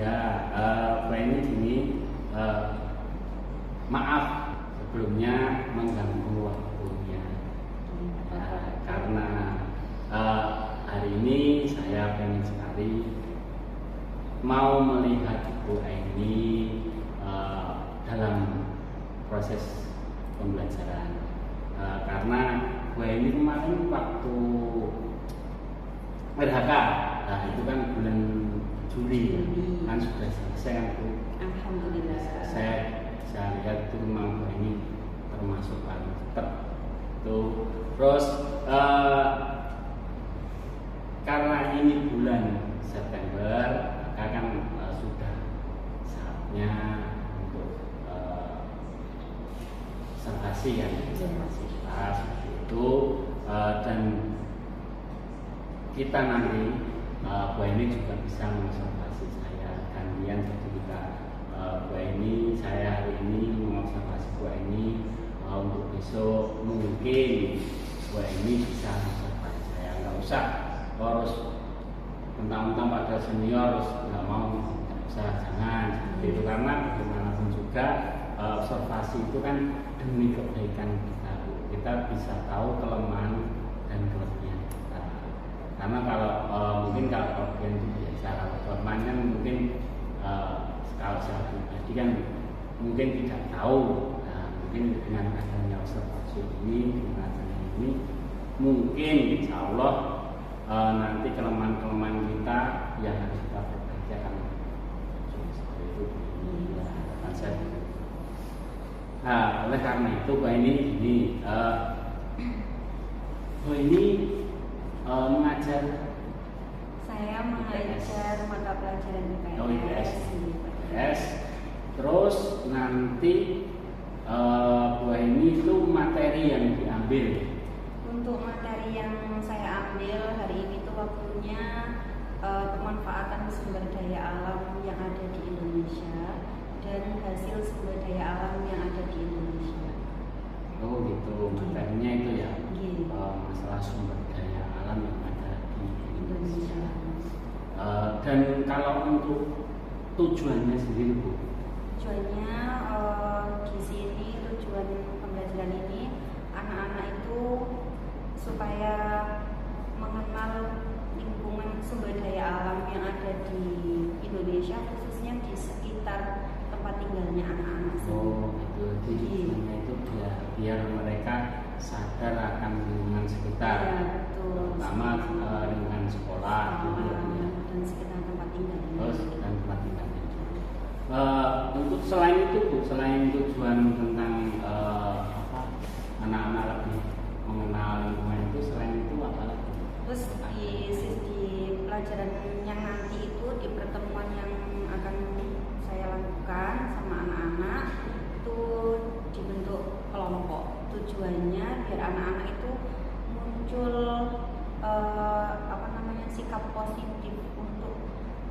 Ya, Bu ini gini, maaf sebelumnya mengganggu waktunya. Karena hari ini saya pengen sekali mau melihat Bu ini dalam proses pembelajaran. Karena Bu ini kemarin waktu RHK, nah itu kan bulan Juli kan sudah selesai kan Bu. Alhamdulillah. Saya lihat itu memang Bu ini termasuk paling cepat tuh. Terus karena ini bulan September, maka kan sudah saatnya untuk observasi kan, observasi kelas seperti itu, dan kita nanti Bu ini juga bisa mengobservasi saya gantian, jadi kita Bu ini, saya hari ini mengobservasi Bu ini, untuk besok mungkin Bu ini bisa mengobservasi saya, nggak usah harus mentang-mentang pada senior harus nggak mau, nggak usah, jangan seperti itu, karena bagaimanapun juga observasi itu kan demi kebaikan kita, kita bisa tahu kelemahan dan kelebihan kita. Karena kalau mungkin kalau kalian bicara kelemahan kan mungkin kalau saya pribadi kan mungkin tidak tahu. Nah, mungkin dengan adanya observasi ini, dengan adanya ini, mungkin insya Allah nanti kelemahan-kelemahan kita yang harus kita perbaiki akan seperti itu. Harapan saya. Nah, oleh karena itu Bu ini Bu ini mengajar. Saya mengajar mata pelajaran IPS. Oh, IPS. Terus nanti Bu ini itu materi yang diambil. Untuk materi yang saya ambil hari ini itu waktunya pemanfaatan sumber daya alam yang ada di Indonesia dan hasil sumber daya alam yang ada di Indonesia. Oh gitu, materinya itu ya, masalah sumber daya alam yang ada di Indonesia. Dan kalau untuk tujuannya sendiri Bu? Tujuannya di sini, tujuan pembelajaran ini anak-anak itu supaya mengenal lingkungan sumber daya alam yang ada di Indonesia, khususnya di sekitar tempat tinggalnya anak-anak. Oh gitu, jadi itu biar mereka sadar akan lingkungan sekitar, ya, betul. Terutama lingkungan sekolah gitu ya. Dan sekitar tempat tinggalnya. Oh, sekitar tempat tinggalnya. Untuk selain itu Bu, selain tujuan tentang anak-anak lebih mengenal lingkungan itu, selain itu apa lagi? Terus di pelajaran yang nanti itu, di pertemuan yang akan saya lakukan sama anak-anak itu dibentuk kelompok. Tujuannya biar anak-anak itu muncul sikap positif untuk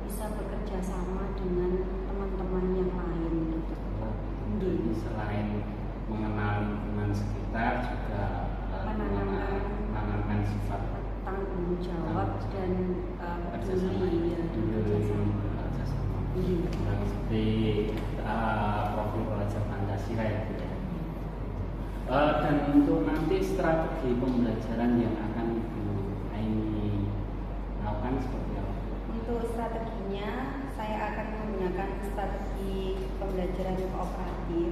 bisa bekerja sama dengan teman-teman yang lain gitu. Jadi selain mengenal lingkungan sekitar juga menanamkan sifat tanggung jawab dan peduli ya, kerjasama. Seperti profil pelajar Pancasila ya Bu. Dan untuk nanti strategi pembelajaran yang akan Ibu Aini lakukan seperti apa? Untuk strateginya saya akan menggunakan strategi pembelajaran kooperatif,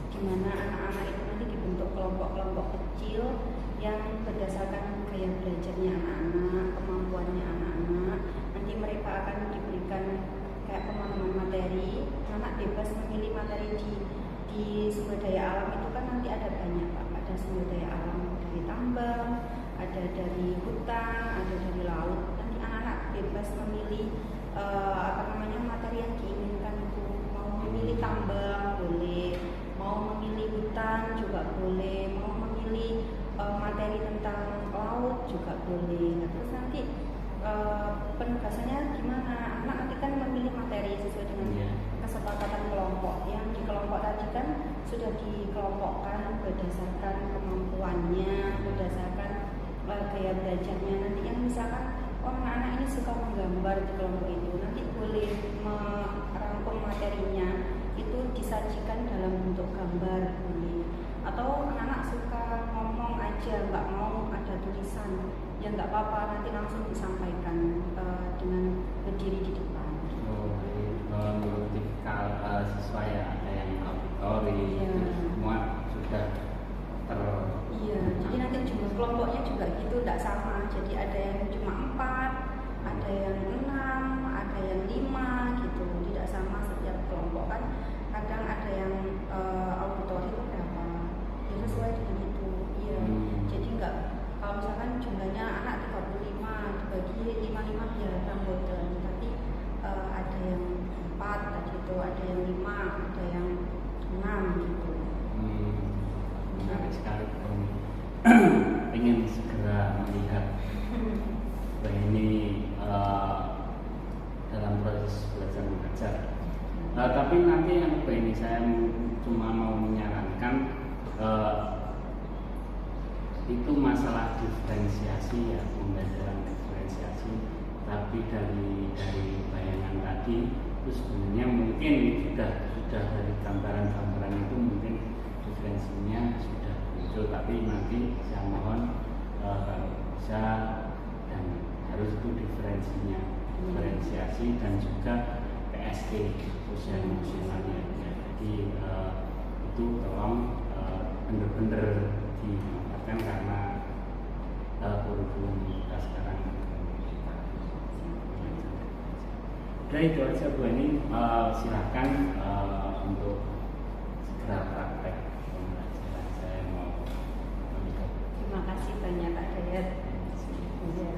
di mana anak-anak itu nanti dibentuk kelompok-kelompok kecil yang berdasarkan gaya belajarnya anak-anak, kemampuannya anak-anak. Nanti mereka akan diberikan kayak pemahaman materi, anak bebas memilih materi di sumber daya alam itu kan nanti ada banyak Pak, ada sumber daya alam dari tambang, ada dari hutan, ada dari laut. Nanti anak-anak bebas memilih materi yang diinginkan itu. Mau memilih tambang boleh, mau memilih hutan juga boleh, mau memilih materi tentang laut juga boleh. Nah, terus nanti penugasannya gimana? Anak nanti kan memilih materi sesuai dengan kesepakatan kelompok. Yang di kelompok tadi kan sudah dikelompokkan berdasarkan kemampuannya, berdasarkan gaya belajarnya. Nanti yang misalkan anak-anak ini suka menggambar di kelompok itu, nanti boleh materinya itu disajikan dalam bentuk gambar boleh, atau anak-anak suka ngomong aja nggak mau ada tulisan ya nggak apa-apa, nanti langsung disampaikan dengan berdiri di depan. Menurut tipikal siswa ya, ada yang auditori, semua sudah Iya, jadi nanti jumlah kelompoknya juga gitu, tidak sama. Jadi ada yang cuma 4, ada yang 6, ada yang 5 gitu, tidak sama setiap kelompok kan. Kadang ada yang auditori itu berapa, ya sesuai dengan itu. Iya, jadi enggak, kalau misalkan jumlahnya anak 35 dibagi 55 biar anggota, tapi ada yang 4 tadi itu, ada yang 5, ada yang 6 gitu. Menarik sekali ini. Ingin segera melihat ini dalam proses belajar mengajar. Tapi nanti yang ini saya cuma mau menyarankan itu masalah diferensiasi ya, pembelajaran diferensiasi. Tapi dari bayangan tadi itu sebenarnya mungkin sudah dari gambaran-gambaran itu mungkin diferensinya sudah muncul, tapi nanti saya mohon kalau bisa dan harus itu diferensiasi dan juga PSG sosial emosionalnya ya. Jadi itu tolong benar-benar dimanfaatkan karena kurikulum kita sekarang. Udah itu aja Bu, ini silakan untuk segera praktek pembelajaran. Saya mau menutup. Terima kasih banyak Kak Dayat. Ya.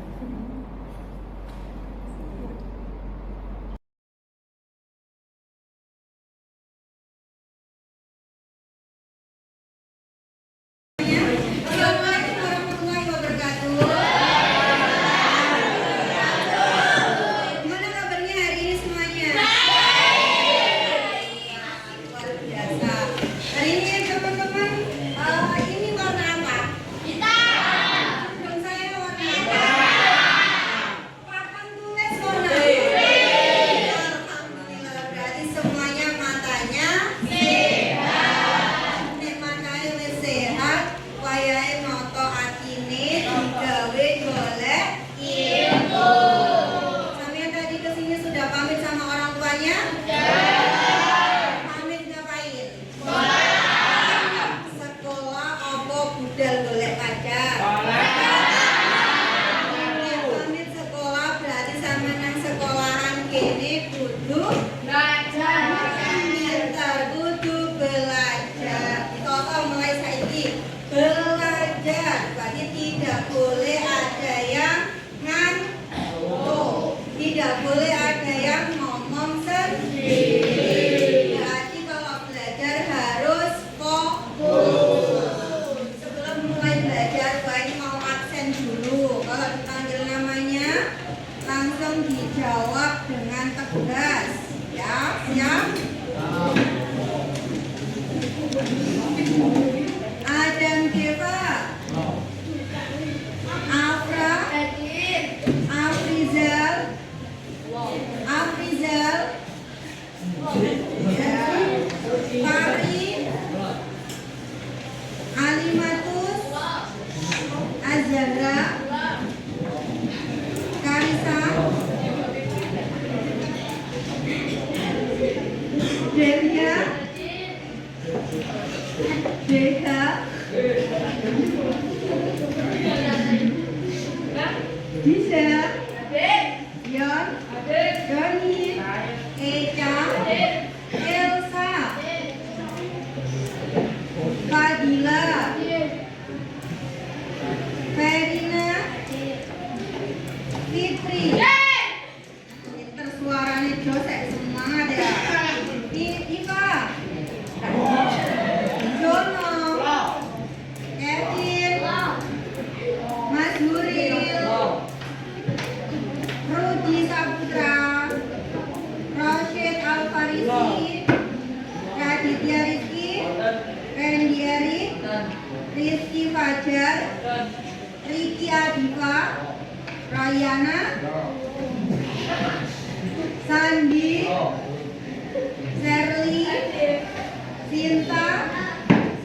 Sinta,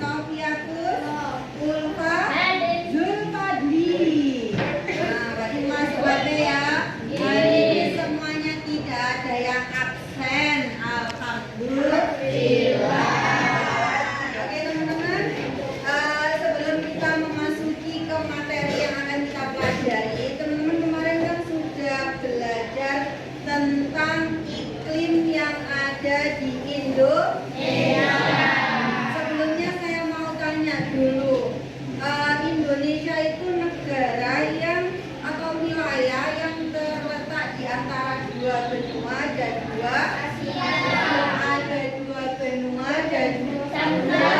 Sofiatus, Ulfa, Zulfadli. Nah, berarti masuk ya. Hari ini semuanya tidak ada yang absen. Alhamdulillah. Oke teman-teman, sebelum kita memasuki ke materi yang akan kita pelajari, teman-teman kemarin kan sudah belajar tentang iklim yang ada di Indonesia. Sebelumnya saya mau tanya dulu, Indonesia itu negara yang atau wilayah yang terletak di antara dua benua dan dua ada dua benua dan samudra.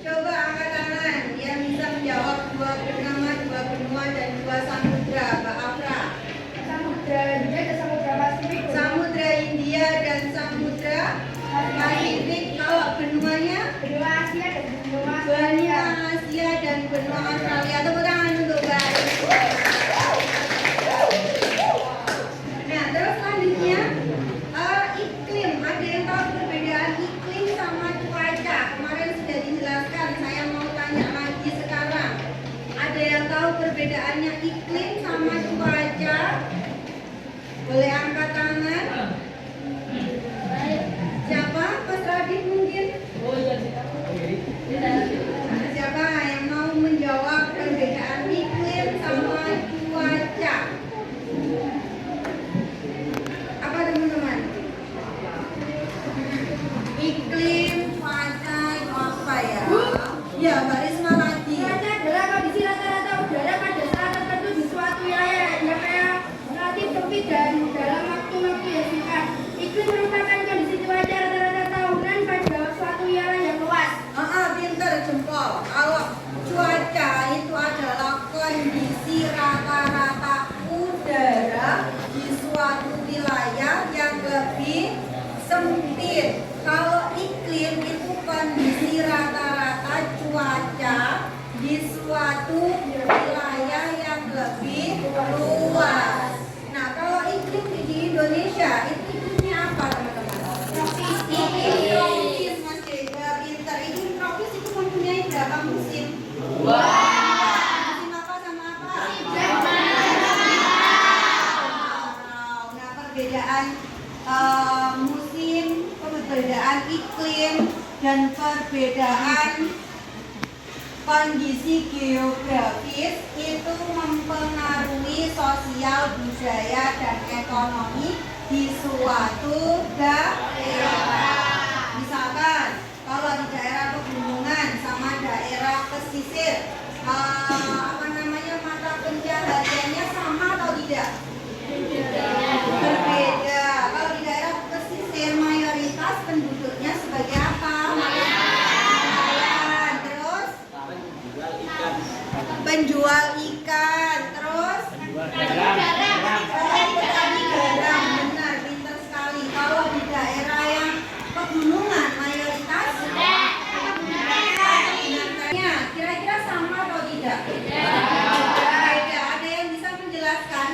Coba angkat tangan yang bisa menjawab dua benua dan dua samudra. Mbak Afra. Samudra India dan Samudra Pasifik. Samudra India dan Samudra Pasifik. Kalau benuanya? Benua Asia dan benua Benua Australia. Asia dan benua Australia. Tepuk tangan untuk Mbak. Nah, terus selanjutnya iklim. Ada yang tahu perbedaan iklim sama cuaca? Kemarin sudah dijelaskan. Saya mau tanya lagi sekarang. Ada yang tahu perbedaannya iklim sama cuaca? Boleh angkat tangan? Siapa? Mas Radit mungkin? Siapa yang mau menjawab perbedaan iklim sama cuaca? Apa teman-teman? Iklim, cuaca, itu apa ya? Ya, Mbak Risma lagi. Cuaca adalah kondisi rata-rata udara pada saat tertentu di suatu wilayah yang relatif sempit dan dalam waktu-waktu yang singkat. Iklim merupakan kondisi cuaca rata-rata tahunan pada suatu wilayah yang luas. Pinter jempol. Kalau cuaca itu adalah kondisi rata-rata udara di suatu wilayah yang lebih sempit. Kalau iklim itu kondisi rata-rata cuaca di suatu wilayah yang lebih luas. Nah, kalau iklim di Indonesia itu iklimnya apa teman-teman? Iklim tropis, Mas Deda, pintar. Iklim tropis itu mempunyai berapa musim? Musim apa sama apa? Nah, perbedaan musim, perbedaan iklim, dan perbedaan kondisi geografis itu mempengaruhi sosial, budaya, dan ekonomi di suatu daerah. Misalkan kalau di daerah pegunungan sama daerah pesisir, mata pencahariannya sama atau tidak? Berbeda. Kalau di daerah pesisir mayoritas penduduknya sebagai apa? Nelayan. Terus penjual ikan. Terus petani garam. Benar, pintar sekali. Kalau di daerah yang pegunungan mayoritas kira-kira sama atau tidak? Beda. Ada yang bisa menjelaskan?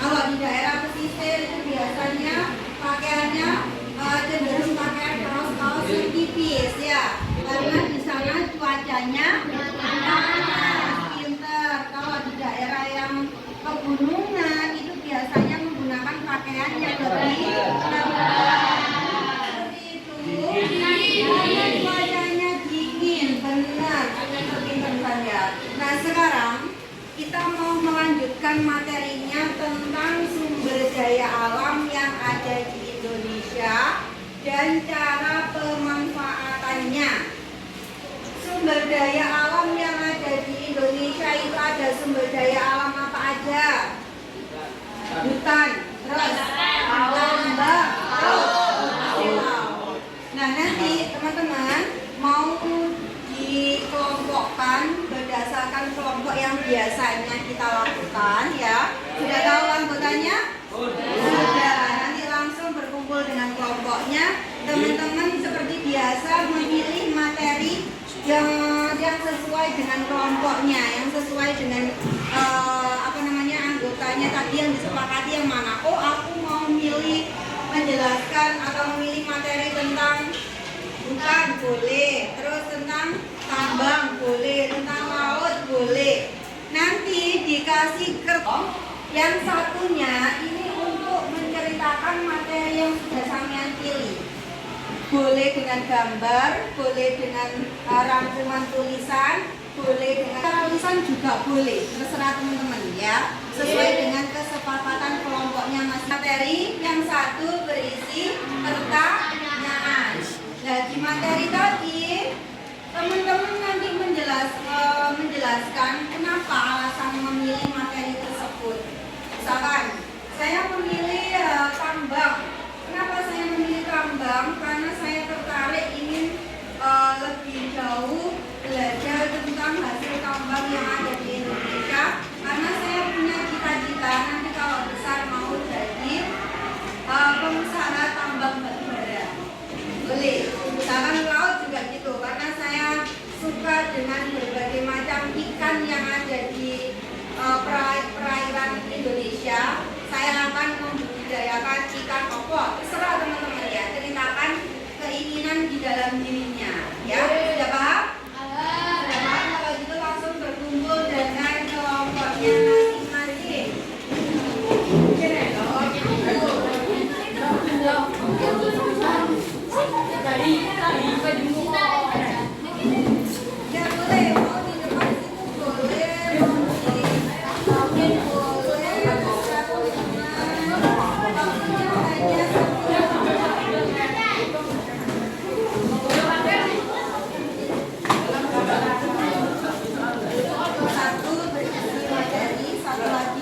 Kalau di daerah pesisir itu biasanya pakaiannya cenderung pakai kaos-kaos yang tipis ya, karena di sana cuacanya panas. Pinter. Kalau di daerah yang pegunungan itu biasanya menggunakan pakaian yang lebih tebal. Seperti itu. Karena cuacanya dingin, benar. Pinter saya. Nah, sekarang kita mau melanjutkan materinya tentang sumber daya alam yang ada di Indonesia dan cara pemanfaatannya. Sumber daya alam yang ada di Indonesia itu ada sumber daya alam apa aja? Hutan, terus tambak, laut. Nah, nanti teman-teman mau dikelompokkan berdasarkan kelompok yang biasanya kita lakukan ya. Sudah tahu anggotanya? Sudah. Nanti langsung berkumpul dengan kelompoknya. Teman-teman seperti biasa memilih materi yang sesuai dengan kelompoknya, yang sesuai dengan anggotanya tadi yang disepakati yang mana. Oh, aku mau milih menjelaskan atau memilih materi tentang bukan boleh, terus tentang tambang boleh, tentang laut boleh. Nanti dikasih kertas yang satunya ini untuk menceritakan materi yang sudah sampean pilih. Boleh dengan gambar, boleh dengan rangkuman tulisan, boleh dengan tulisan juga boleh, terserah teman-teman ya, sesuai dengan kesepakatan kelompoknya mas. Materi yang satu berisi pertanyaan. Nah di materi tadi teman-teman nanti menjelaskan kenapa alasan memilih materi tersebut. Misalkan saya memilih tambang. Kenapa saya memilih tambang? Karena saya tertarik ingin lebih jauh belajar tentang hasil tambang yang ada di Indonesia. Karena saya punya cita-cita nanti kalau besar mau jadi pengusaha tambang batubara. Boleh. Misalkan laut juga gitu. Karena saya suka dengan berbagai macam ikan yang ada di perairan Indonesia. Saya akan membudidayakan ikan opor. Terserah teman-teman ya, ceritakan keinginan di dalam dirinya. Ya, sudah paham? Sudah paham? Kalau gitu langsung berkumpul dengan kelompoknya masing-masing. Ya boleh, mau di depan situ boleh, mau di samping boleh, terserah teman-teman. Waktunya hanya 10 satu berisi materi, satu lagi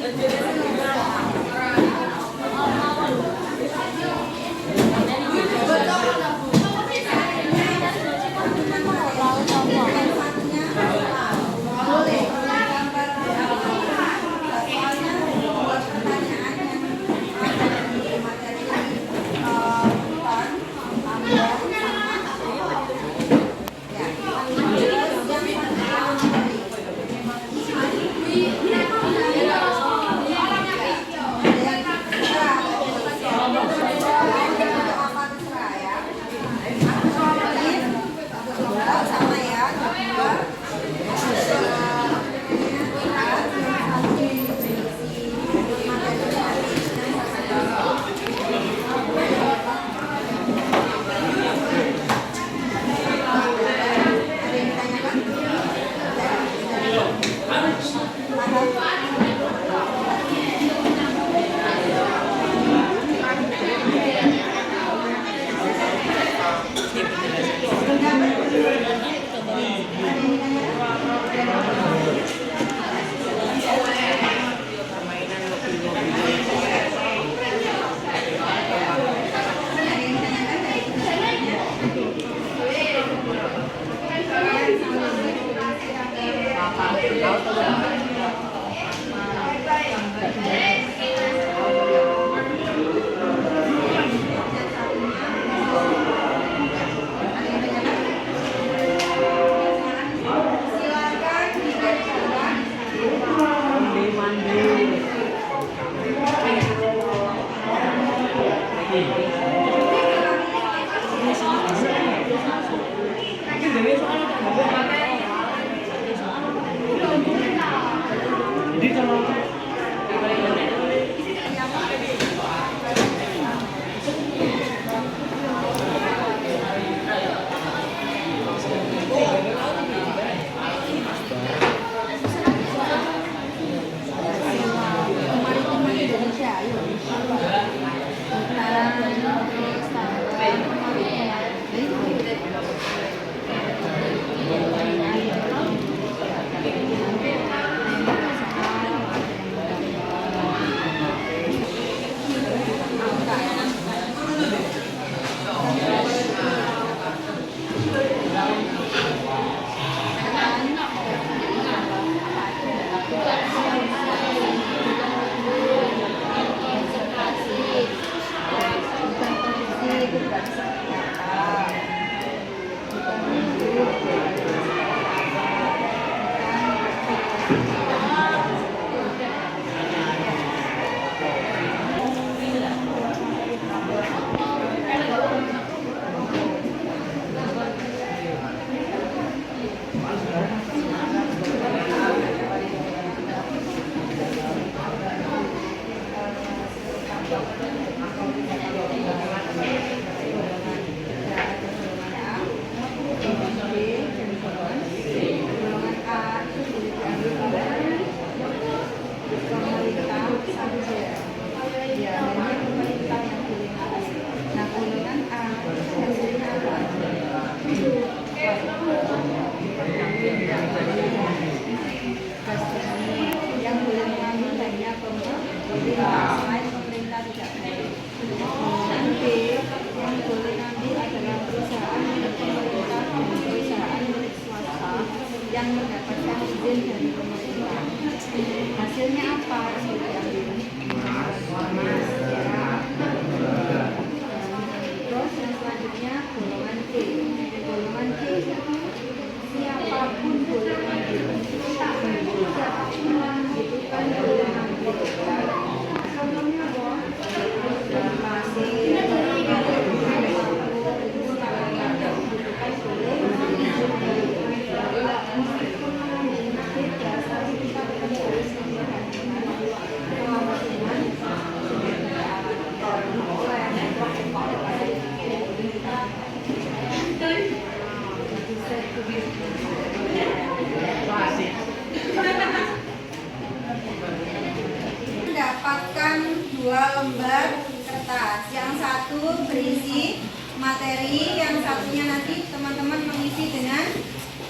Mendapatkan 2 lembar kertas. Yang satu berisi materi, yang satunya nanti teman-teman mengisi dengan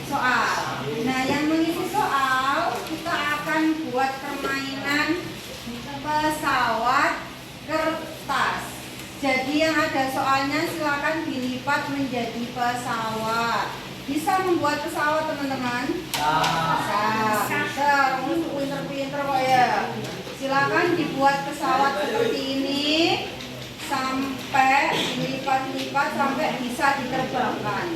soal. Nah, yang mengisi soal kita akan buat permainan pesawat kertas. Jadi yang ada soalnya silakan dilipat menjadi pesawat. Bisa membuat pesawat teman-teman? Bisa. Untuk pinter-pinter kok ya. Silakan dibuat pesawat seperti ini sampai dilipat-lipat sampai bisa diterbangkan.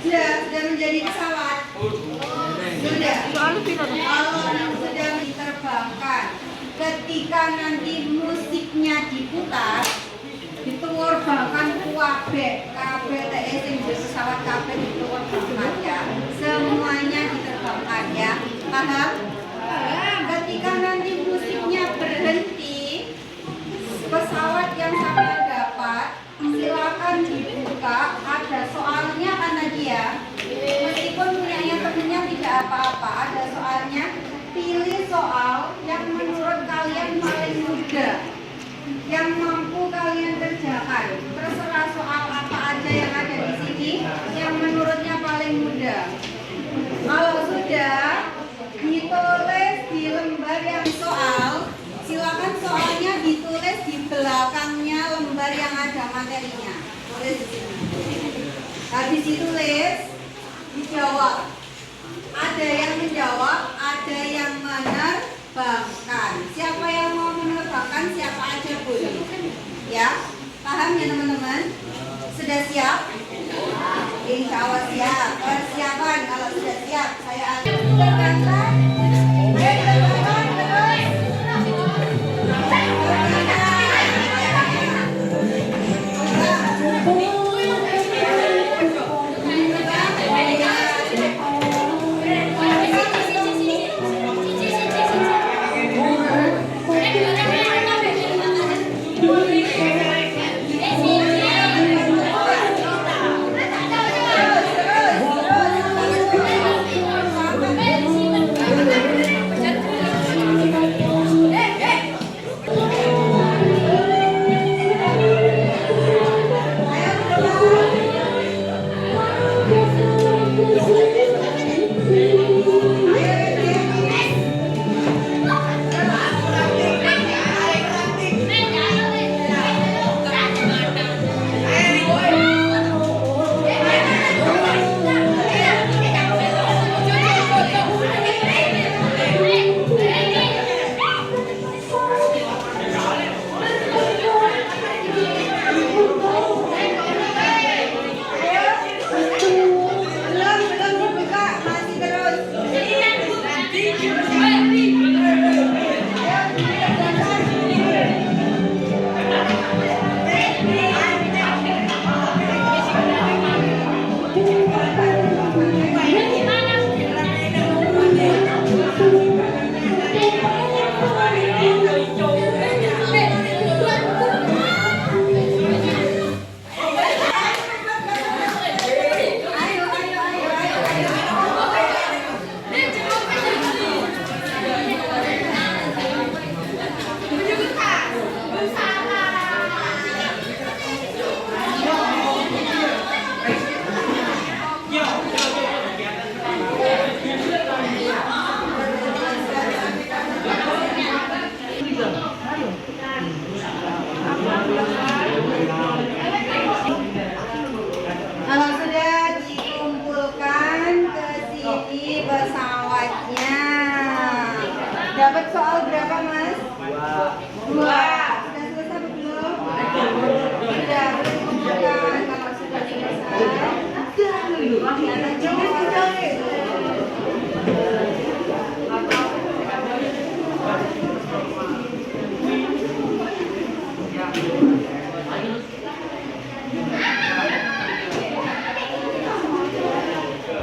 Sudah menjadi pesawat. Sudah. Kalau sudah diterbangkan, ketika nanti musiknya diputar, diterbangkan kabeh sing pesawat kabeh diterbangkan ya. Semuanya diterbangkan ya. Paham? Ketika nanti musiknya berhenti, pesawat yang sampai dapat silakan dibuka. Ada soalnya kan tadi ya. Meskipun punyanya temennya tidak apa-apa, ada soalnya. Pilih soal yang menurut kalian paling mudah, yang mampu kalian kerjakan. Terserah soal apa aja yang ada di sini, yang menurutnya paling mudah. Kalau sudah ditulis di lembar yang soal, silakan soalnya ditulis di belakangnya lembar yang ada materinya. Tulis di sini. Habis ditulis, dijawab. Ada yang menjawab, ada yang menerbangkan. Siapa yang mau menerbangkan, siapa aja boleh. Ya, paham ya teman-teman? Sudah siap? Insya Allah siap. Persiapan, kalau sudah siap, saya akan terbangkan. Ayo terbangkan, terus.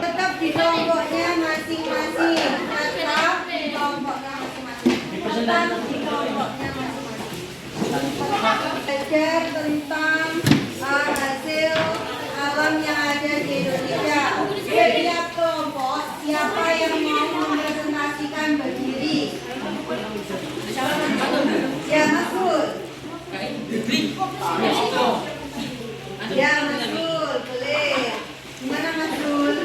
Tetap di kelompoknya masing-masing. Tetap di kelompoknya masing-masing. Tetap di kelompoknya masing-masing. Belajar tentang hasil alam yang ada di Indonesia. Setiap kelompok, siapa yang mau mempresentasikan berdiri? Ya, Masul. Ya, Masul, boleh. Gimana Masul?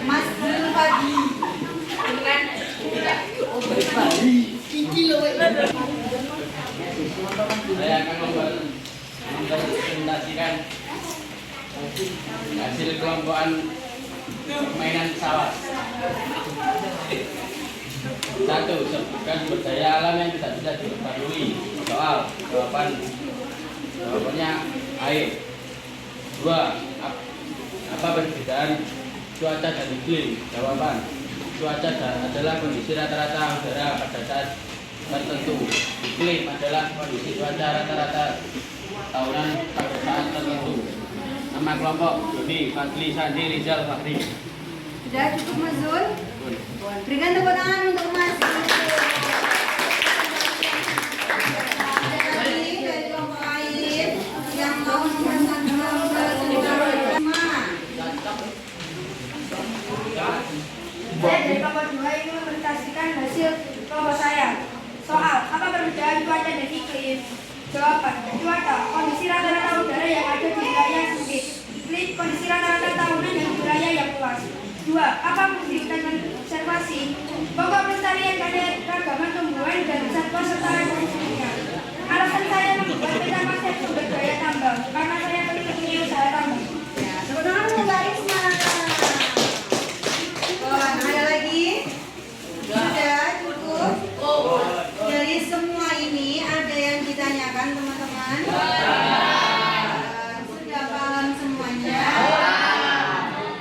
Masul pagi. Saya akan mempresentasikan hasil kelompokan mainan pesawat. 1. Sebutkan sumber daya alam yang tidak bisa diketahui. Soal jawabannya air. 2. Apa perbedaan cuaca dan iklim? Jawaban: cuaca adalah kondisi rata-rata udara pada saat tertentu. Iklim adalah kondisi cuaca rata-rata tahunan pada saat tertentu. Nama kelompok: Doni, Fadli, Sandi, Rizal, Fahri. Sudah cukup Mazul? Berikan tepuk tangan untuk Mas. Ada lagi dari kelompok lain yang mau mempresentasikan Saya dari kelompok 2 ingin mempresentasikan hasil kelompok saya. Soal apa perbedaan cuaca dan iklim? Jawaban: cuaca, kondisi rata-rata udara yang ada di wilayah sempit. Iklim, kondisi rata-rata tahunan yang di wilayah yang luas. 2. Apa fungsi hutan konservasi? Pokok pelestarian keanekaragaman tumbuhan dan satwa serta ekosistemnya. Alasan saya membuat peta konsep sumber daya tambang karena saya punya usaha tambang. Ya, sebenarnya Mbak Risma. Ada lagi? Sudah cukup? Dari semua ini ada yang ditanyakan teman-teman? Sudah paham semuanya?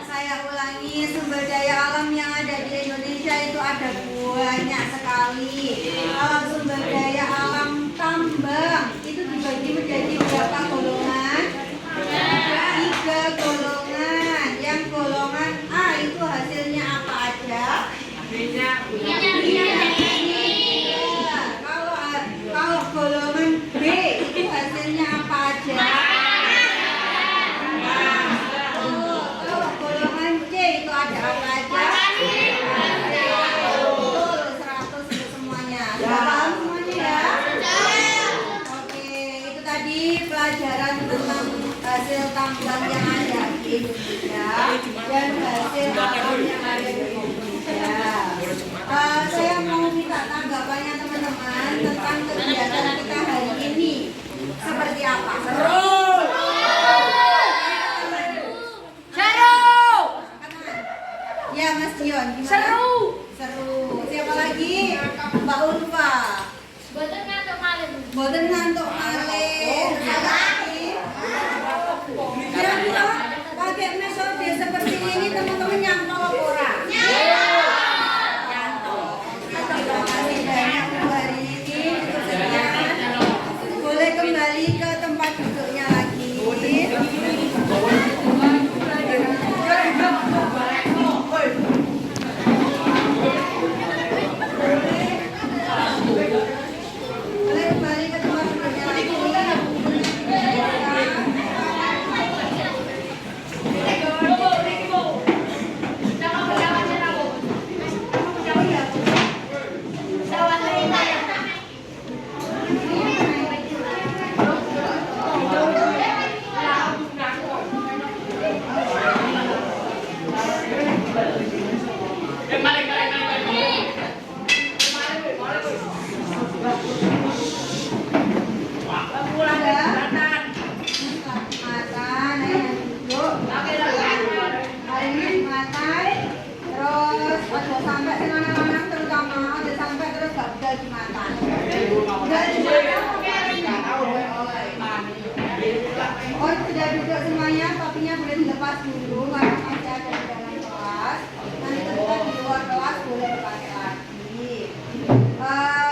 Saya ulangi, sumber daya alam yang ada di Indonesia itu ada banyak sekali. Kalau sumber daya alam tambang itu dibagi menjadi berapa golongan? 3 golongan. Yang golongan A itu hasilnya apa aja? Kalau golongan B itu hasilnya apa aja? Kalau golongan C itu ada apa aja? Betul, 100 itu semuanya. Sudah paham semuanya ya? Oke, itu tadi pelajaran tentang hasil tambang yang ada di Indonesia dan hasil alam yang ada di Indonesia. Saya mau minta tanggapannya teman-teman tentang kegiatan kita hari ini. Seperti apa? Seru! Ya Mas Dion, gimana? Seru! Seru. Siapa lagi? Mbak Ulfa. Boten ngantuk malih. Siapa lagi? Kira-kira pakai metode seperti ini teman-teman nyantol apa ora? Nyantol. Terima kasih banyak untuk hari ini. Boleh kembali ke tempat duduknya lagi. Boleh kembali ke tempat duduknya lagi. Oh, sudah duduk semuanya, topinya boleh dilepas dulu karena masih ada di dalam kelas. Nanti ketika di luar kelas boleh dipakai lagi.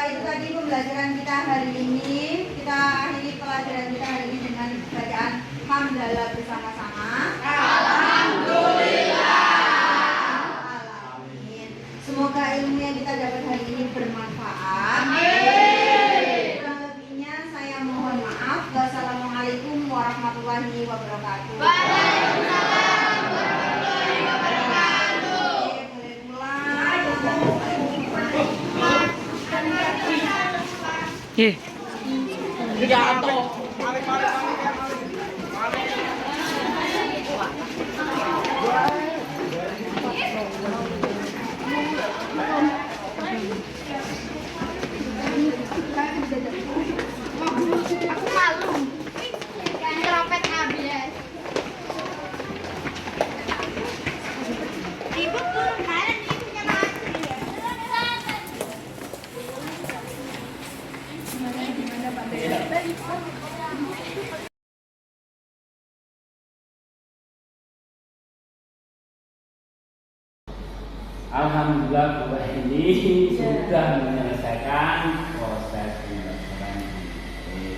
Itu tadi pembelajaran kita hari ini. Hamdalah bersama-sama. Amin. Semoga ilmu yang kita dapat hari ini bermanfaat. Kurang lebihnya saya mohon maaf. Wassalamualaikum warahmatullahi wabarakatuh. Waalaikumsalam warahmatullahi wabarakatuh. Boleh Aku malu. Nyerempet habis. Ibu turun kanan, ibunya mati. Gimana Pak Dea? Alhamdulillah buah ini sudah menyelesaikan proses pembelajaran ini.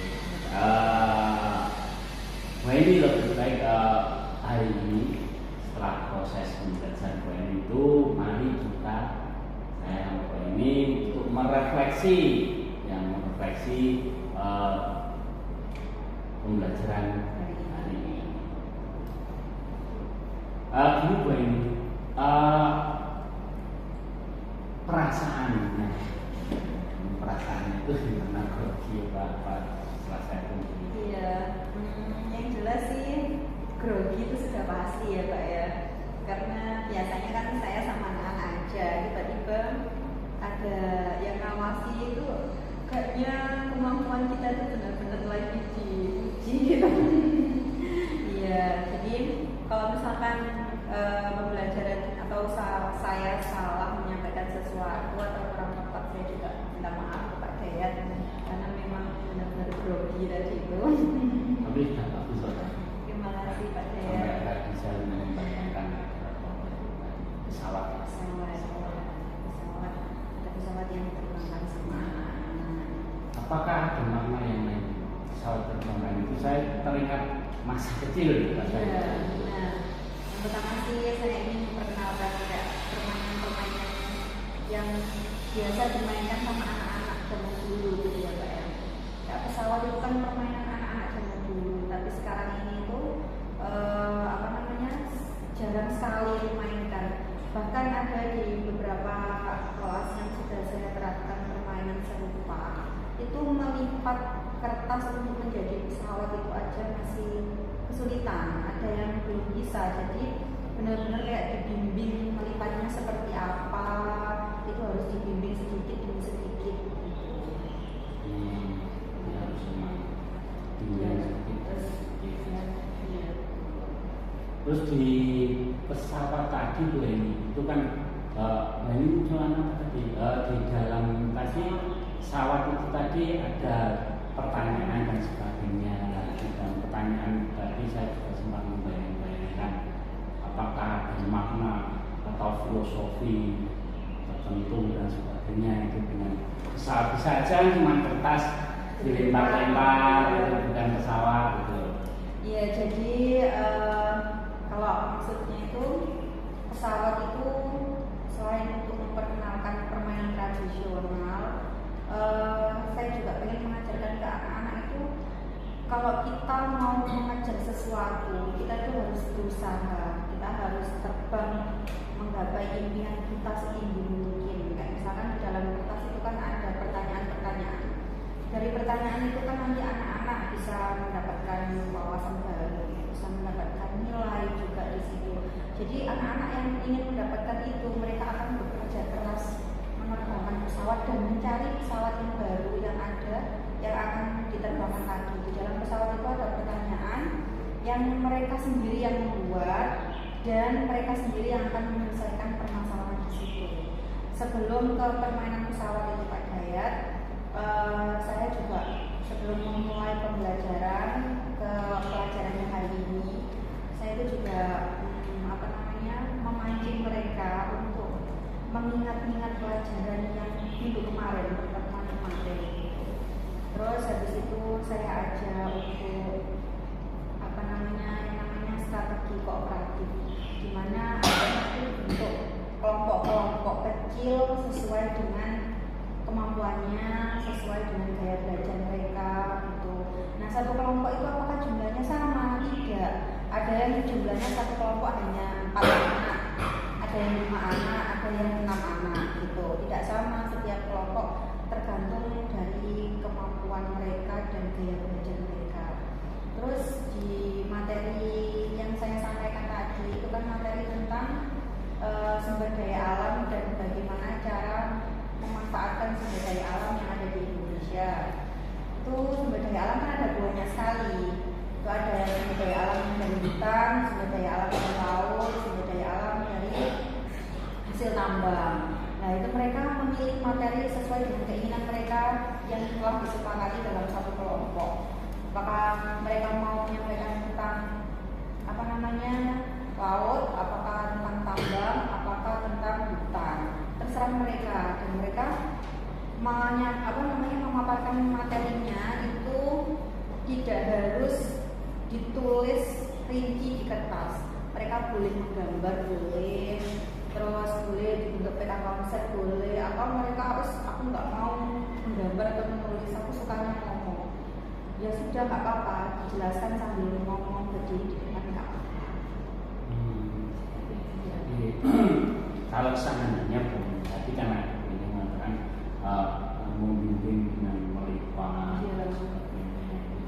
Buah ini lebih baik hari ini setelah proses pembelajaran buah ini itu mari kita buah ini untuk merefleksi pembelajaran hari ini. Gini buah ini. Perasaannya itu gimana grogi Pak setelah saya kunjungi? Iya, yang jelas sih grogi itu sudah pasti ya Pak ya. Karena biasanya kan saya sama anak-anak aja, tiba-tiba ada yang ngawasi itu kayaknya kemampuan kita itu benar-benar lagi diuji gitu. Iya, jadi kalau misalkan pembelajaran atau saya salah menyampaikan sesuatu atau kurang tepat, saya juga minta maaf ke Pak Dayat karena memang benar-benar grogi tadi itu. Tapi sudah bagus Pak. Terima kasih Pak Dayat. Sampai nggak bisa membayangkan pesawat. Pesawat yang terbangkan sama anak-anak. Apakah ada makna yang lain pesawat terbangkan itu? Saya teringat masa kecil Pak saya. Iya, benar. Yang pertama sih saya ingin memperkenalkan permainan-permainan yang biasa dimainkan sama anak-anak zaman dulu gitu ya Pak ya. Kayak pesawat itu kan permainan anak-anak zaman dulu, tapi sekarang ini tuh jarang sekali dimainkan. Bahkan ada di beberapa kelas yang sudah saya terapkan permainan serupa, itu melipat kertas untuk menjadi pesawat itu aja masih kesulitan, ada yang belum bisa. Jadi benar-benar kayak dibimbing melipatnya seperti apa, itu harus dibimbing sedikit demi sedikit. Ya harus memang bimbing sedikit. Terus di pesawat tadi tuh ini, itu kan ini munculan apa tadi? Di dalam tadi pesawat itu tadi ada pertanyaan dan sebagainya. Dan pertanyaan tadi saya juga sempat membayangkan apakah ada makna atau filosofi tertentu dan sebagainya itu dengan pesawat bisa aja cuma kertas dilempar-lempar itu bukan pesawat gitu. Iya, jadi kalau maksudnya itu pesawat itu selain untuk memperkenalkan permainan tradisional, saya juga pengen mengajarkan ke anak-anak itu kalau kita mau mengejar sesuatu, kita itu harus berusaha, kita harus terbang menggapai impian kita setinggi mungkin. Kayak misalkan di dalam kertas itu kan ada pertanyaan-pertanyaan. Dari pertanyaan itu kan nanti anak-anak bisa mendapatkan wawasan baru, bisa mendapatkan nilai juga di situ. Jadi anak-anak yang ingin mendapatkan itu, mereka akan bekerja keras menerbangkan pesawat dan mencari pesawat yang baru yang ada yang akan diterbangkan lagi. Di dalam pesawat itu ada pertanyaan yang mereka sendiri yang membuat dan mereka sendiri yang akan menyelesaikan permasalahan di situ. Sebelum ke permainan pesawat itu Pak Dayat, saya juga sebelum memulai pembelajaran ke pelajaran hari ini, saya itu juga memancing mereka untuk mengingat-ingat pelajaran yang minggu kemarin, pertemuan kemarin. Terus habis itu saya ajak untuk kecil sesuai dengan kemampuannya, sesuai dengan gaya belajar mereka gitu. Nah, satu kelompok itu apakah jumlahnya sama? Tidak. Ada yang jumlahnya satu kelompok hanya 4 anak, ada yang 5 anak, ada yang 6 anak gitu. Tidak sama setiap kelompok, tergantung dari kemampuan mereka dan gaya belajar mereka. Terus di materi yang saya sampaikan tadi itu kan materi tentang sumber daya alam dan bagaimana cara memanfaatkan sumber daya alam yang ada di Indonesia. Itu sumber daya alam kan ada banyak sekali. Itu ada sumber daya alam dari hutan, sumber daya alam dari laut, sumber daya alam dari hasil tambang. Nah, itu mereka memilih materi sesuai dengan keinginan mereka yang telah disepakati dalam satu kelompok. Apakah mereka mau menyampaikan tentang laut, apakah tentang tambang, apakah tentang hutan, terserah mereka. Dan mereka memaparkan materinya itu tidak harus ditulis rinci di kertas. Mereka boleh menggambar, boleh, terus boleh dibentuk peta konsep, boleh. Atau mereka harus, aku nggak mau menggambar atau menulis, aku sukanya ngomong. Ya sudah, nggak apa-apa, dijelaskan sambil ngomong berdiri di depan nggak apa-apa. Jadi kalau seandainya pun, tapi karena ini mengatakan membimbing dengan melipat,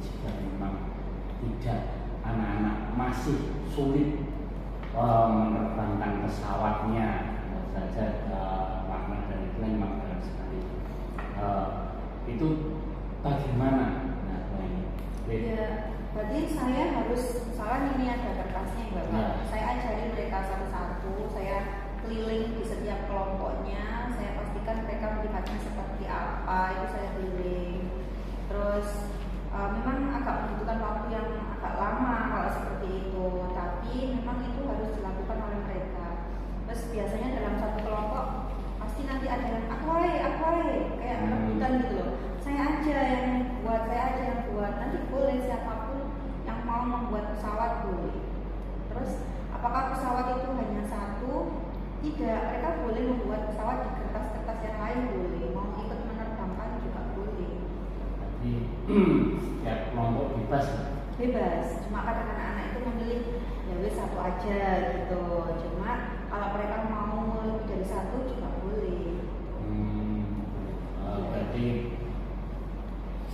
jika memang tidak, anak-anak masih sulit menerbangkan pesawatnya saja, makna dari itu memang berat sekali. Itu bagaimana? Ya, berarti saya harus, misalnya ini ada kertasnya Bapak, Ya. Saya ajari mereka satu-satu, saya keliling di setiap kelompoknya, saya pastikan mereka melihatnya seperti apa, itu saya keliling. Terus memang agak membutuhkan waktu yang agak lama kalau seperti itu, tapi memang itu harus dilakukan oleh mereka. Terus biasanya dalam satu kelompok pasti nanti ada yang aku kayak rebutan gitu loh. Saya aja yang buat, nanti boleh siapapun yang mau membuat pesawat boleh. Terus apakah pesawat itu hanya satu? Tidak, mereka boleh membuat pesawat di kertas-kertas yang lain boleh, mau ikut menerbangkan juga boleh. Jadi setiap kelompok bebas. Cuma kadang anak-anak itu memilih ya wis satu aja gitu. Cuma kalau mereka mau lebih dari satu juga boleh. Berarti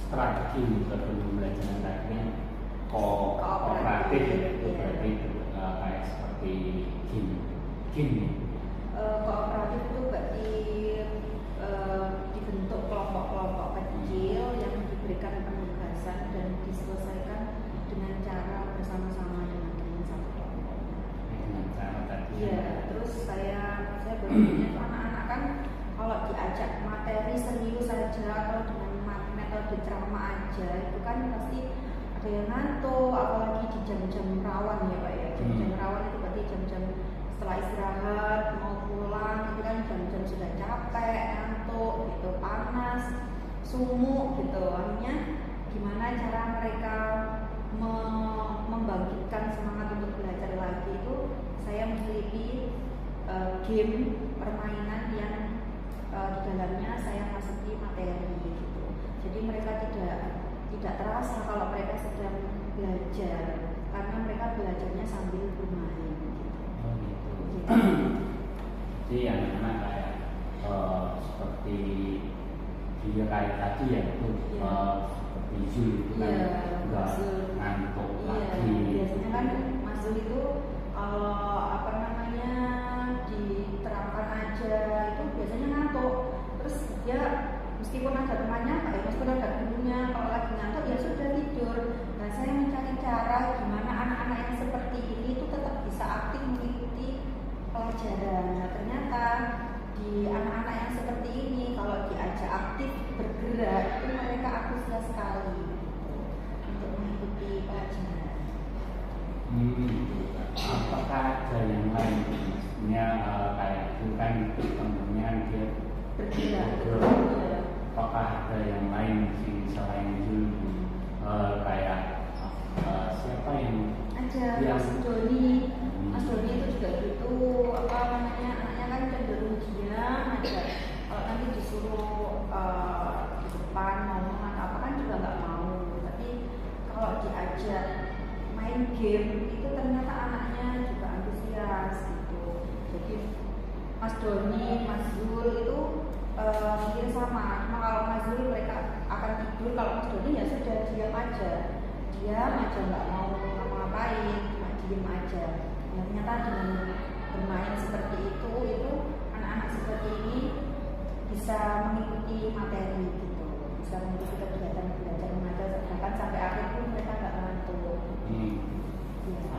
strategi metode pembelajaran tadi kooperatif itu berarti kayak seperti gini. Kooperatif itu berarti dibentuk kelompok-kelompok kecil yang diberikan penugasan dan diselesaikan dengan cara bersama-sama dengan teman satu kelompok. Dengan cara tadi. Iya, terus saya berpikir anak-anak kan kalau diajak materi serius saja atau dengan metode ceramah aja itu kan pasti ada yang ngantuk, apalagi di jam-jam rawan ya Pak ya. Jam-jam rawan itu berarti jam-jam setelah istirahat mau pulang, itu kan jam-jam sudah capek, ngantuk gitu, panas, sumuk gitu. Akhirnya gimana cara mereka membangkitkan semangat untuk belajar lagi itu saya memiliki game permainan yang di dalamnya saya masuki materi gitu. Jadi mereka tidak terasa kalau mereka sedang belajar karena mereka belajarnya sambil bermain gitu. Jadi anak-anak kayak seperti dia kayak tadi ya itu seperti Zul itu kan enggak ngantuk lagi. Biasanya kan Mas Zul itu diterapkan aja itu biasanya ngantuk. Terus dia meskipun ada temannya, meskipun ada gurunya, kalau lagi ngantuk ya sudah tidur. Nah, saya mencari cara gimana anak-anak yang seperti ini itu tetap bisa aktif mengikuti pelajaran. Nah, ternyata di anak-anak yang seperti ini kalau diajak aktif bergerak itu mereka antusias sekali untuk mengikuti pelajaran. Apakah ada yang lain? Maksudnya kayak itu kan temennya dia bergerak. Apakah ada yang lain sih selain itu kayak siapa yang Ada Mas Doni itu juga gitu, anaknya kan cenderung diam, ajak main game itu ternyata anaknya juga antusias gitu. Jadi Mas Doni, Mas Zul itu mungkin sama. Cuma kalau Mas Zul mereka akan tidur, kalau Mas Doni ya sudah diam aja nggak mau ngapa-ngapain, cuma diem aja. Ya, ternyata dengan bermain seperti itu anak-anak seperti ini bisa mengikuti materi gitu, bisa mengikuti kegiatan belajar mengajar bahkan sampai akhir pun mereka nggak ngantuk. Ya.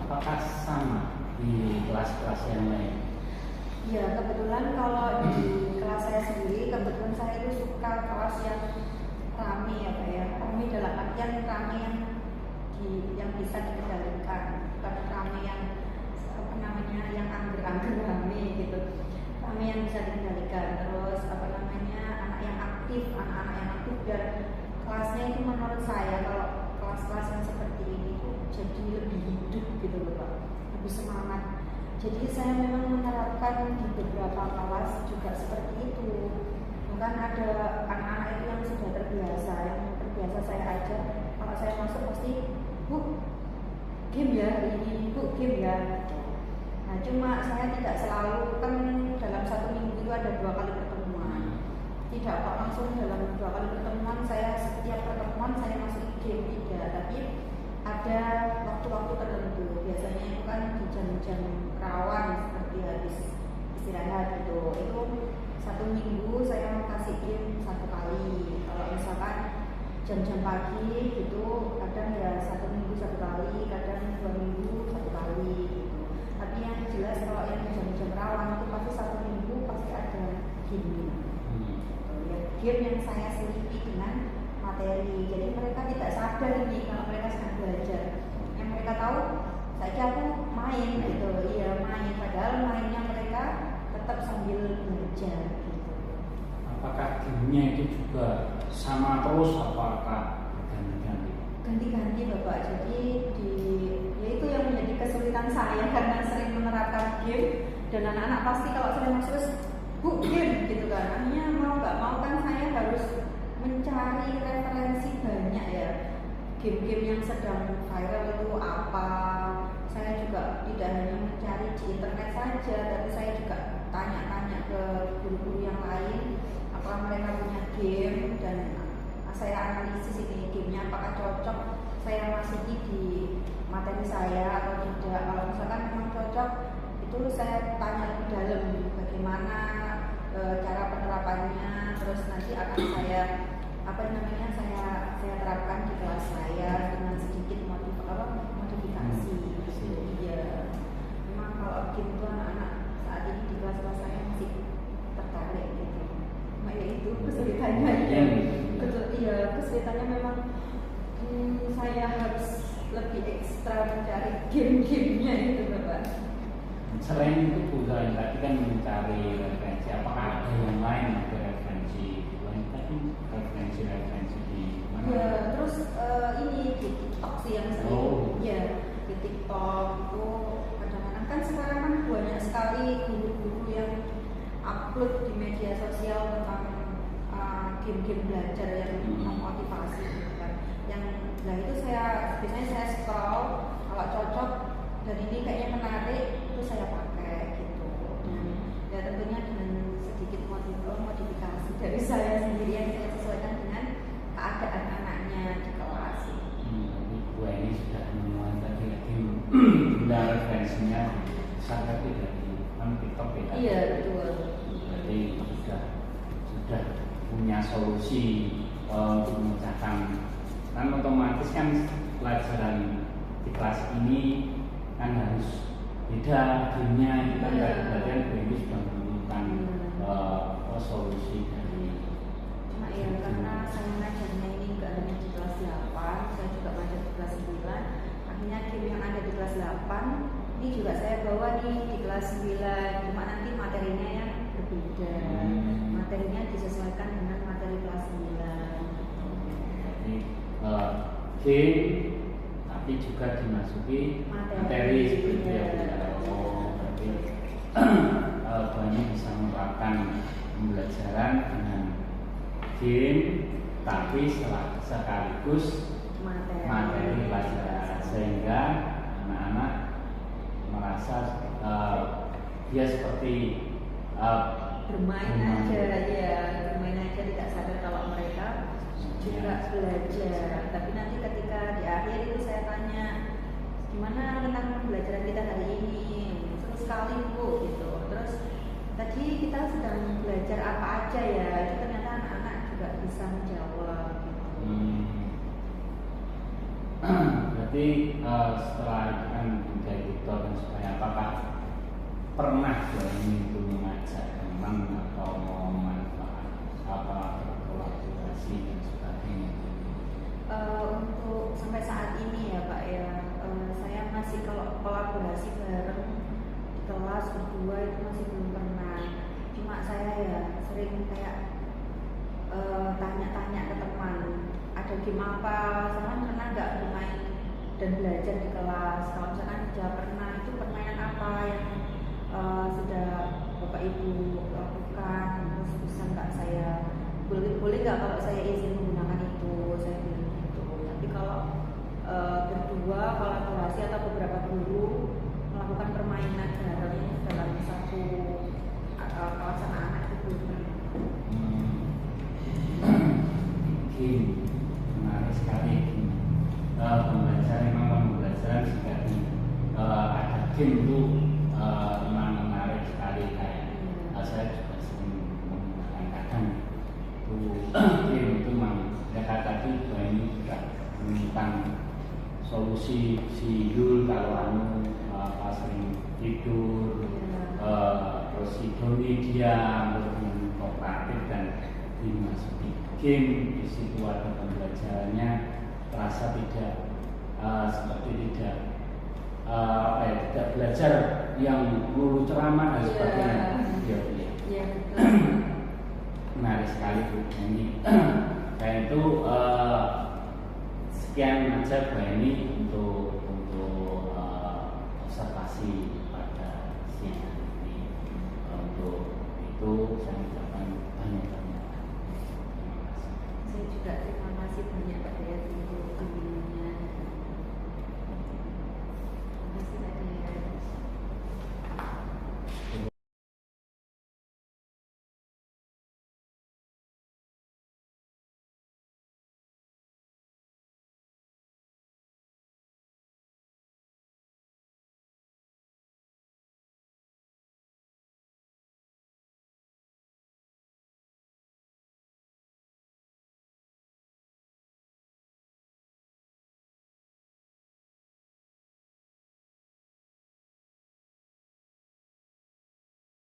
Apakah sama di kelas-kelas yang lain? Ya, kebetulan kalau di kelas saya sendiri, kebetulan saya itu suka kelas yang rame ya Pak ya. Rame dalam artian rame yang bisa dikendalikan, bukan rame yang yang angger-angger rame gitu. Rame yang bisa dikendalikan. Terus anak yang aktif, anak-anak yang aktif, dan kelasnya itu menurut saya kalau kelas-kelas yang seperti ini itu jadi lebih hidup gitu loh Pak, lebih semangat. Jadi saya memang menerapkan di beberapa kelas juga seperti itu. Bukan ada anak-anak itu yang sudah terbiasa, saya ajar. Kalau saya masuk pasti, Bu, game ya hari ini, Bu, game ya. Nah, cuma saya tidak selalu, kan dalam 1 minggu itu ada 2 kali pertemuan. Tidak kok langsung dalam 2 kali pertemuan, saya setiap pertemuan saya masuk game, tidak. Tapi ada waktu-waktu tertentu, biasanya itu kan di jam-jam rawan seperti habis istirahat gitu. Itu 1 minggu saya mau kasih game 1 kali. Kalau misalkan jam-jam pagi gitu, kadang ya 1 minggu 1 kali, kadang 2 minggu 1 kali gitu. Tapi yang jelas kalau yang jam-jam rawan itu pasti 1 minggu pasti ada game. Ya, game yang saya selipi dengan materi. Jadi mereka tidak sadar nih kalau mereka sedang belajar. Yang mereka tahu, saya aku main gitu, iya main. Padahal mainnya mereka tetap sambil belajar. Gitu. Apakah gamenya itu juga sama terus, apakah ganti-ganti? Ganti-ganti Bapak. Jadi ya itu yang menjadi kesulitan saya karena sering menerapkan game dan anak-anak pasti kalau saya masuk Bu game gitu kan. Artinya mau nggak mau kan saya harus mencari referensi banyak ya. Game-game yang sedang viral itu apa. Saya juga tidak hanya mencari di internet saja, tapi saya juga tanya-tanya ke guru-guru yang lain apakah mereka punya game, dan saya analisis ini gamenya apakah cocok saya masuki di materi saya atau tidak. Kalau misalkan memang cocok, itu saya tanya lebih dalam bagaimana cara penerapannya, terus nanti akan saya saya terapkan di kelas saya dengan sedikit modifikasi. Iya, memang kalau game itu anak-anak saat ini di kelas-kelas saya masih tertarik gitu. Cuma ya itu kesulitannya ya. Iya, kesulitannya memang saya harus lebih ekstra mencari game-gamenya itu Bapak. Selain itu juga tadi kan mencari referensi, apakah ada yang lain, ada referensi di mana? Ya, terus ini di TikTok sih yang sering. Ya, di TikTok itu kadang-kadang kan sekarang kan banyak sekali guru-guru yang upload di media sosial tentang game-game belajar yang memotivasi gitu kan. Yang itu biasanya saya scroll, kalau cocok dan ini kayaknya menarik, itu saya pakai gitu. Dan ya tentunya dengan sedikit modifikasi dari saya sendiri yang saya sesuaikan dengan keadaan anaknya di kelas. Bu ini sudah menemukan tadi benda referensinya sangat tidak di TikTok ya. Iya betul. Jadi sudah punya solusi untuk memecahkan. Kan otomatis kan pelajaran di kelas ini kan harus beda gamenya, kita berarti Bu ini sudah menemukan solusi dari. Cuma ya karena saya ngajarnya ini nggak hanya di kelas 8, saya juga ngajar di kelas 9. Akhirnya game yang ada di kelas 8 ini juga saya bawa nih di kelas 9. Cuma nanti materinya yang berbeda. Materinya disesuaikan dengan materi kelas 9. Jadi game tapi juga dimasuki materi seperti yang berarti banyak bisa menerapkan pembelajaran dengan game tapi sekaligus materi pelajaran. merasa dia seperti Bermain aja ya, bermain aja tidak sadar kalau mereka juga belajar. Tapi nanti ketika di akhir itu saya tanya gimana tentang pembelajaran kita hari ini, seru sekali Bu gitu. Terus tadi kita sedang belajar apa aja ya, itu ternyata anak-anak juga bisa menjawab gitu. Berarti setelah itu kan budaya itu dan supaya apakah pernah ini itu mengajak teman atau mau manfaat apa berkolaborasi dan sebagainya? Untuk sampai saat ini ya Pak ya, saya masih kalau kolaborasi bareng di kelas berdua itu masih belum pernah. Cuma saya ya sering kayak tanya-tanya ke teman, ada game apa, sama pernah nggak bermain dan belajar di kelas. Kalau misalkan sudah pernah, itu permainan apa yang sudah Bapak Ibu lakukan, terus bisa nggak saya boleh nggak kalau saya izin menggunakan itu, saya bilang gitu. Tapi kalau berdua kolaborasi atau beberapa guru melakukan permainan bareng dalam satu kawasan anak itu belum pernah. Game menarik sekali. Pembelajaran memang pembelajaran jika ada game itu memang menarik sekali. Kayak saya juga sering menggunakan kadang itu game itu memang ya tadi ini juga tentang solusi si Yul kalau pas sering tidur, terus si Doni dia dengan kooperatif dan dimasuki game, di situ ada pembelajarannya, terasa tidak seperti tidak tidak belajar yang lulu ceramah dan sebagainya. Iya. Menarik sekali Bu ini. Dan itu sekian aja Bu ini untuk observasi pada siang ini. Untuk itu saya ucapkan banyak. Terima kasih. Saya juga terima kasih banyak Pak.